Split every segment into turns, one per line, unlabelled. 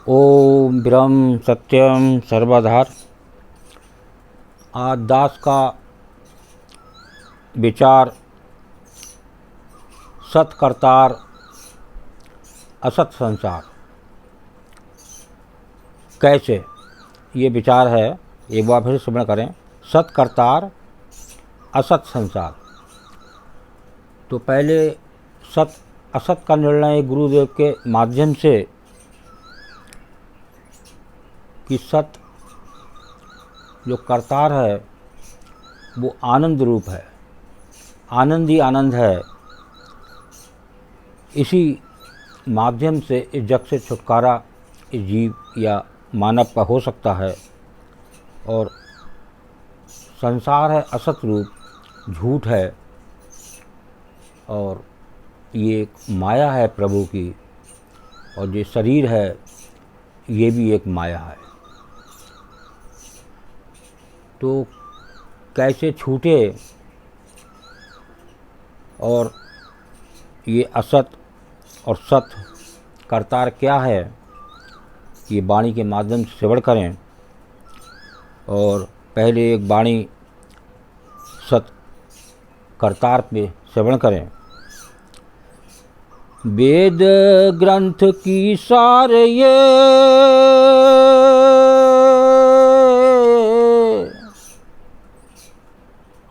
ओम ब्रह्म सत्यम सर्वधार। आज दास का विचार सत करतार असत संसार। कैसे ये विचार है, एक बार फिर स्मरण करें। सत करतार असत संसार। तो पहले सत असत का निर्णय गुरुदेव के माध्यम से कि सत जो करतार है वो आनंद रूप है, आनंद ही आनंद है। इसी माध्यम से इस जग से छुटकारा इस जीव या मानव का हो सकता है। और संसार है असत रूप, झूठ है, और ये एक माया है प्रभु की, और ये शरीर है ये भी एक माया है। तो कैसे छूटे, और ये असत और सत करतार क्या है, ये वाणी के माध्यम से श्रवण करें। और पहले एक वाणी सत करतार पे श्रवण करें। वेद ग्रंथ की सार ये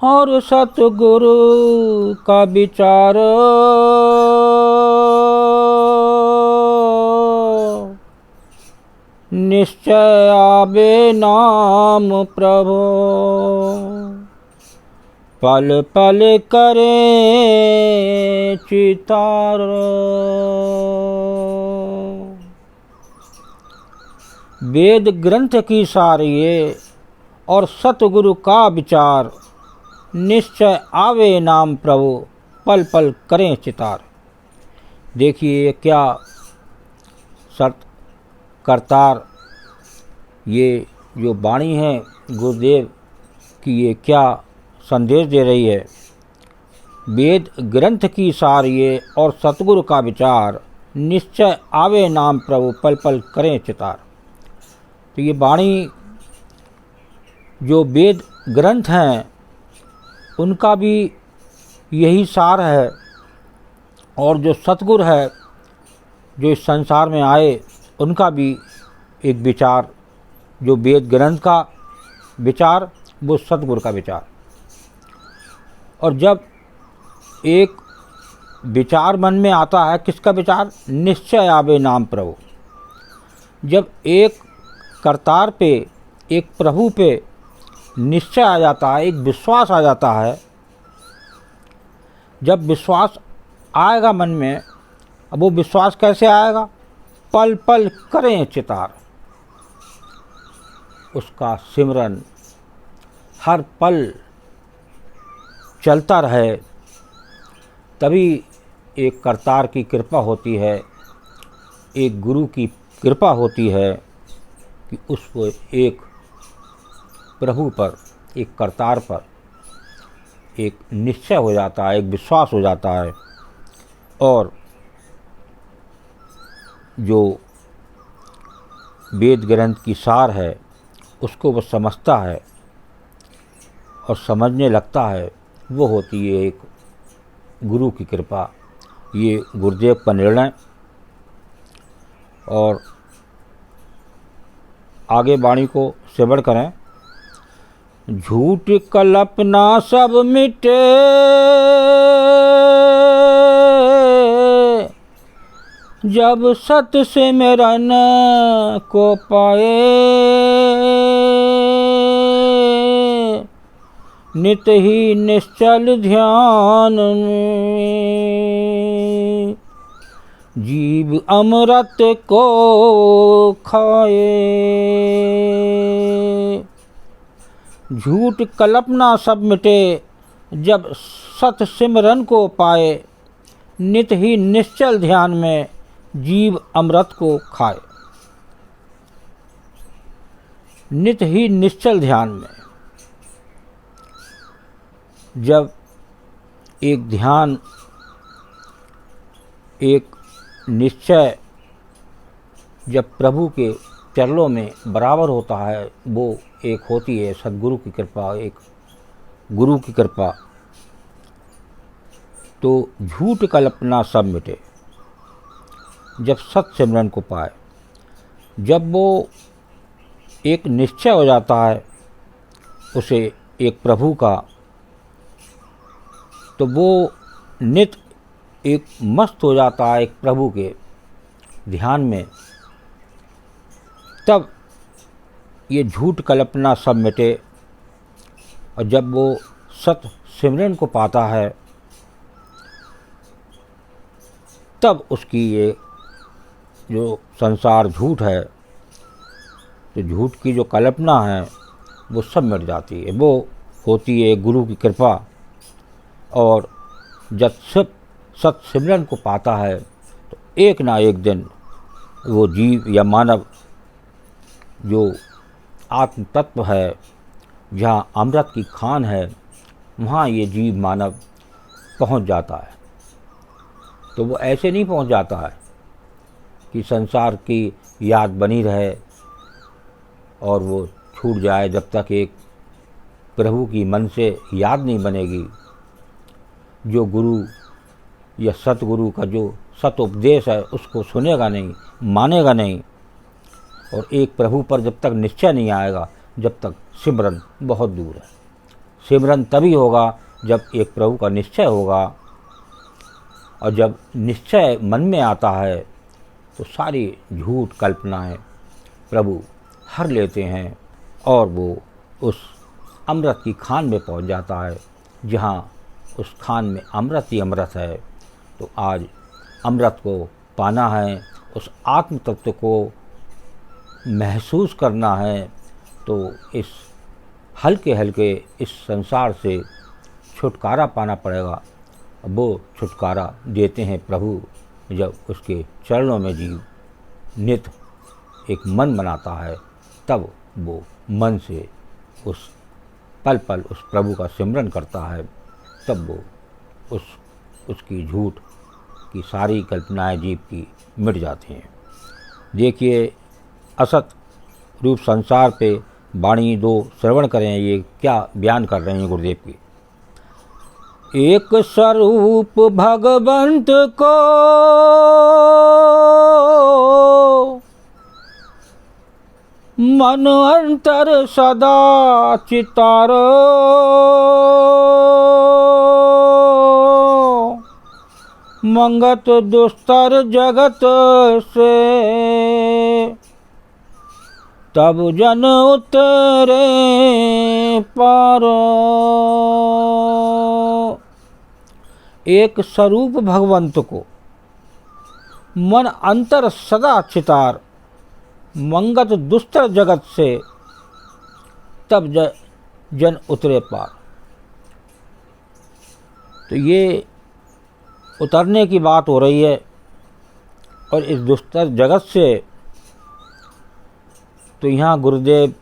और सतगुरु का विचार, निश्चय आवे नाम प्रभु, पल पल करें चितार। वेद ग्रंथ की सार ये और सतगुरु का विचार, निश्चय आवे नाम प्रभु, पल पल करें चितार। देखिए क्या सत करतार, ये जो वाणी है गुरुदेव की, ये क्या संदेश दे रही है। वेद ग्रंथ की सार ये और सतगुरु का विचार, निश्चय आवे नाम प्रभु, पल पल करें चितार। तो ये वाणी जो वेद ग्रंथ हैं उनका भी यही सार है, और जो सतगुरु है जो इस संसार में आए उनका भी एक विचार, जो वेद ग्रंथ का विचार वो सतगुरु का विचार। और जब एक विचार मन में आता है, किसका विचार? निश्चय आवे नाम प्रभु। जब एक करतार पे, एक प्रभु पे निश्चय आ जाता है, एक विश्वास आ जाता है, जब विश्वास आएगा मन में, अब वो विश्वास कैसे आएगा? पल पल करें चितार। उसका सिमरन हर पल चलता रहे, तभी एक करतार की कृपा होती है, एक गुरु की कृपा होती है कि उसको एक प्रभु पर, एक करतार पर एक निश्चय हो जाता है, एक विश्वास हो जाता है। और जो वेद ग्रंथ की सार है उसको वह समझता है और समझने लगता है, वो होती है एक गुरु की कृपा, ये गुरुदेव का निर्णय। और आगे वाणी को श्रवण करें। झूठ कल्पना सब मिटे, जब सत सिमरन को पाए, नित ही निश्चल ध्यान में जीव अमृत को खाए। झूठ कल्पना सब मिटे, जब सत सिमरन को पाए, नित ही निश्चल ध्यान में जीव अमृत को खाए। नित ही निश्चल ध्यान में, जब एक ध्यान, एक निश्चय जब प्रभु के चरणों में बराबर होता है, वो एक होती है सद्गुरु की कृपा, एक गुरु की कृपा। तो झूठ कल्पना सब मिटे जब सत्य सिमरन को पाए। जब वो एक निश्चय हो जाता है उसे एक प्रभु का, तो वो नित एक मस्त हो जाता है एक प्रभु के ध्यान में। तब ये झूठ कल्पना सब मिटे, और जब वो सत्य सिमरन को पाता है तब उसकी ये जो संसार झूठ है, तो झूठ की जो कल्पना है वो सब मिट जाती है। वो होती है गुरु की कृपा। और जब सत्य सिमरन को पाता है तो एक ना एक दिन वो जीव या मानव जो आत्म तत्व है, जहाँ अमृत की खान है, वहाँ ये जीव मानव पहुँच जाता है। तो वो ऐसे नहीं पहुँच जाता है कि संसार की याद बनी रहे और वो छूट जाए जब तक एक प्रभु की मन से याद नहीं बनेगी। जो गुरु या सतगुरु का जो सत उपदेश है उसको सुनेगा नहीं, मानेगा नहीं, और एक प्रभु पर जब तक निश्चय नहीं आएगा, जब तक सिमरन बहुत दूर है। सिमरन तभी होगा जब एक प्रभु का निश्चय होगा, और जब निश्चय मन में आता है तो सारी झूठ कल्पनाएं प्रभु हर लेते हैं और वो उस अमृत की खान में पहुंच जाता है, जहां उस खान में अमृत ही अमृत है। तो आज अमृत को पाना है, उस आत्म तत्व को महसूस करना है, तो इस हल्के हल्के इस संसार से छुटकारा पाना पड़ेगा। वो छुटकारा देते हैं प्रभु जब उसके चरणों में जीव नित एक मन बनाता है, तब वो मन से उस पल पल उस प्रभु का सिमरन करता है। तब वो उसकी झूठ की सारी कल्पनाएं जीव की मिट जाती हैं। देखिए, असत रूप संसार पे वाणी दो श्रवण करें, ये क्या बयान कर रहे हैं गुरुदेव की। एक स्वरूप भगवंत को मन अंतर सदा चितारो, मंगत दुस्तर जगत से तब जन उतरे पारो। एक स्वरूप भगवंत को मन अंतर सदा चितार, मंगत दुस्तर जगत से तब जन उतरे पार। तो ये उतरने की बात हो रही है, और इस दुस्तर जगत से तो यहाँ गुरुदेव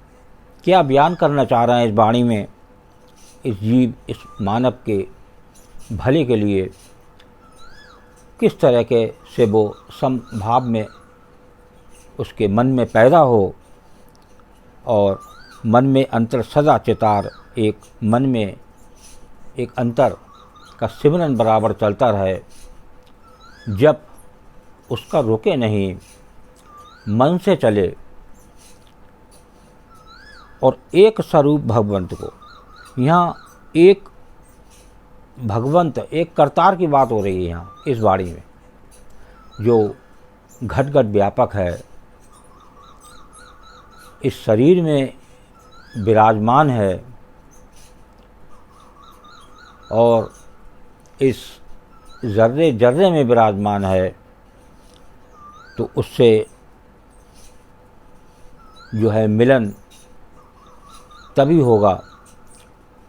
क्या बयान करना चाह रहे हैं इस वाणी में। इस जीव, इस मानव के भले के लिए किस तरह के से वो समभाव में उसके मन में पैदा हो, और मन में अंतर सदा चितार, एक मन में एक अंतर का सिमरन बराबर चलता रहे, जब उसका रुके नहीं, मन से चले। और एक स्वरूप भगवंत को, यहाँ एक भगवंत, एक करतार की बात हो रही है यहाँ इस वाणी में, जो घट घट व्यापक है, इस शरीर में विराजमान है, और इस जर्रे जर्रे में विराजमान है। तो उससे जो है मिलन तभी होगा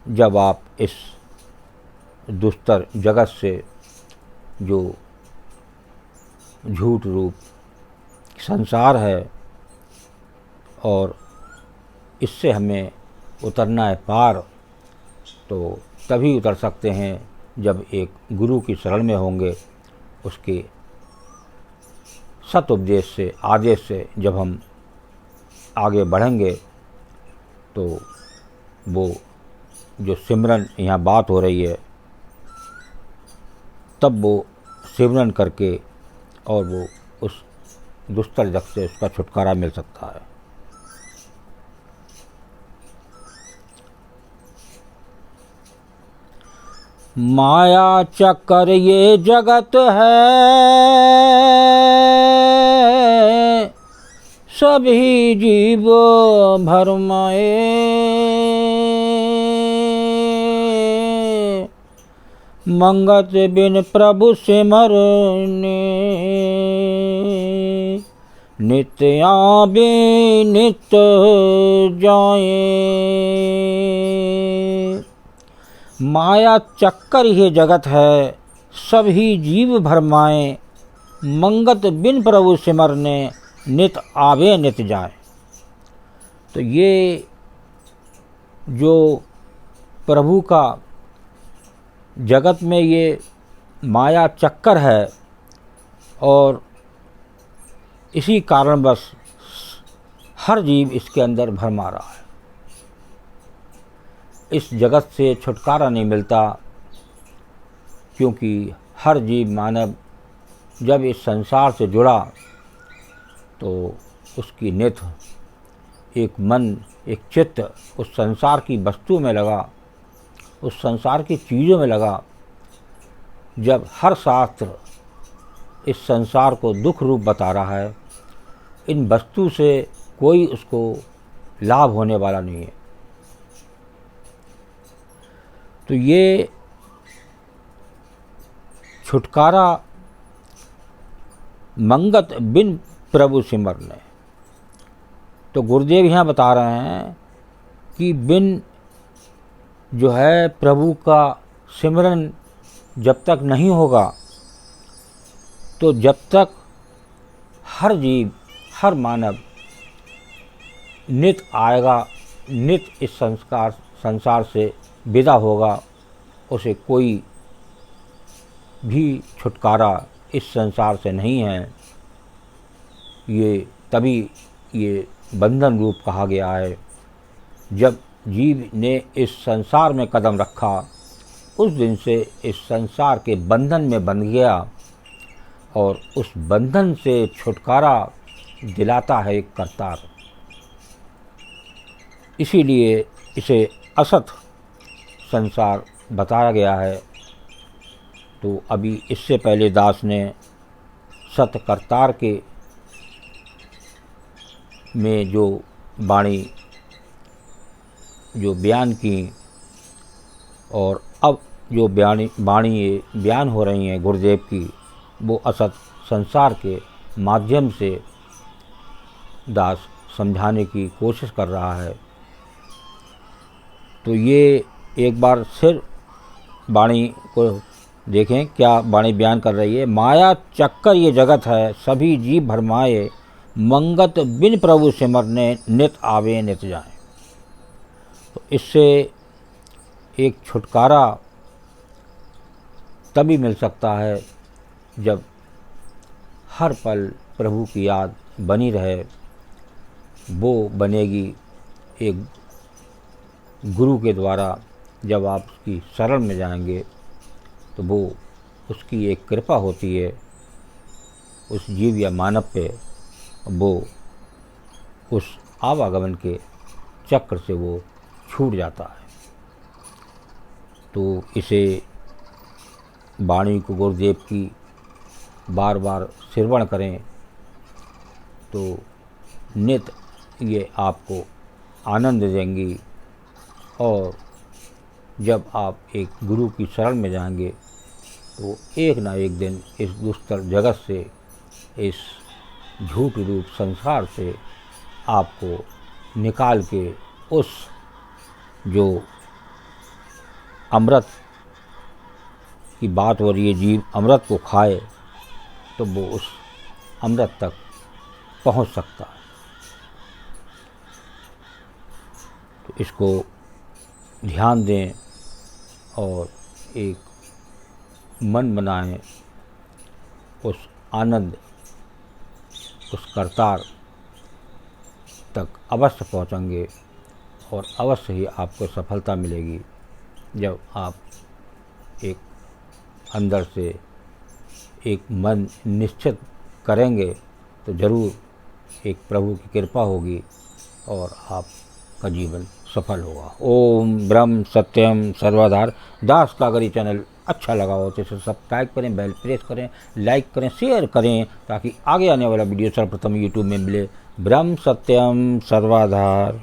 जब आप इस दुस्तर जगत से, जो झूठ रूप संसार है, और इससे हमें उतरना है पार, तो तभी उतर सकते हैं जब एक गुरु की शरण में होंगे, उसके सत उपदेश से, आदेश से जब हम आगे बढ़ेंगे तो वो जो सिमरन यहाँ बात हो रही है, तब वो सिमरन करके और वो उस दुस्तर जग से उसका छुटकारा मिल सकता है। माया चक्कर ये जगत है, सभी जीव भरमाए। मंगत बिन प्रभु सिमरने, नित्य आवे नित्य जाए। माया चक्कर ये जगत है, सभी जीव भरमाए। मंगत बिन प्रभु सिमरने, नित आवे नित जाए। तो ये जो प्रभु का जगत में ये माया चक्कर है, और इसी कारणवश हर जीव इसके अंदर भरमा रहा है। इस जगत से छुटकारा नहीं मिलता, क्योंकि हर जीव मानव जब इस संसार से जुड़ा तो उसकी नित एक मन, एक चित्त उस संसार की वस्तु में लगा, उस संसार की चीज़ों में लगा। जब हर शास्त्र इस संसार को दुख रूप बता रहा है, इन वस्तु से कोई उसको लाभ होने वाला नहीं है। तो ये छुटकारा मंगत बिन प्रभु सिमरने। तो गुरुदेव यहाँ बता रहे हैं कि बिन जो है प्रभु का सिमरन जब तक नहीं होगा, तो जब तक हर जीव, हर मानव नित आएगा, नित इस संसार से विदा होगा, उसे कोई भी छुटकारा इस संसार से नहीं है। ये तभी ये बंधन रूप कहा गया है। जब जीव ने इस संसार में कदम रखा, उस दिन से इस संसार के बंधन में बंध गया, और उस बंधन से छुटकारा दिलाता है एक करतार। इसीलिए इसे असत संसार बताया गया है। तो अभी इससे पहले दास ने सत करतार के में जो वाणी जो बयान की, और अब जो वाणी ये बयान हो रही हैं गुरुदेव की, वो असत संसार के माध्यम से दास समझाने की कोशिश कर रहा है। तो ये एक बार फिर वाणी को देखें, क्या वाणी बयान कर रही है। माया चक्कर ये जगत है, सभी जीव भरमाए। मंगत बिन प्रभु सिमरने, नित आवे नित जाए। तो इससे एक छुटकारा तभी मिल सकता है जब हर पल प्रभु की याद बनी रहे। वो बनेगी एक गुरु के द्वारा। जब आप उसकी शरण में जाएंगे तो वो उसकी एक कृपा होती है उस जीव या मानव पे। वो उस आवागमन के चक्र से वो छूट जाता है। तो इसे वाणी को गुरुदेव की बार बार श्रवण करें तो नित ये आपको आनंद देंगी। और जब आप एक गुरु की शरण में जाएंगे तो एक ना एक दिन इस दुस्तर जगत से, इस झूठ रूप संसार से आपको निकाल के उस जो अमृत की बात हो रही है, जीव अमृत को खाए तो वो उस अमृत तक पहुंच सकता है। तो इसको ध्यान दें और एक मन बनाएं उस आनंद उस करतार तक अवश्य पहुँचेंगे और अवश्य ही आपको सफलता मिलेगी। जब आप एक अंदर से एक मन निश्चित करेंगे तो ज़रूर एक प्रभु की कृपा होगी और आपका जीवन सफल होगा। ओम ब्रह्म सत्यम सर्वधार दास का अगर ये चैनल अच्छा लगा हो तो इसे सब्सक्राइब करें, बेल प्रेस करें, लाइक करें, शेयर करें ताकि आगे आने वाला वीडियो सर्वप्रथम यूट्यूब में मिले। ब्रह्म सत्यम सर्वधार।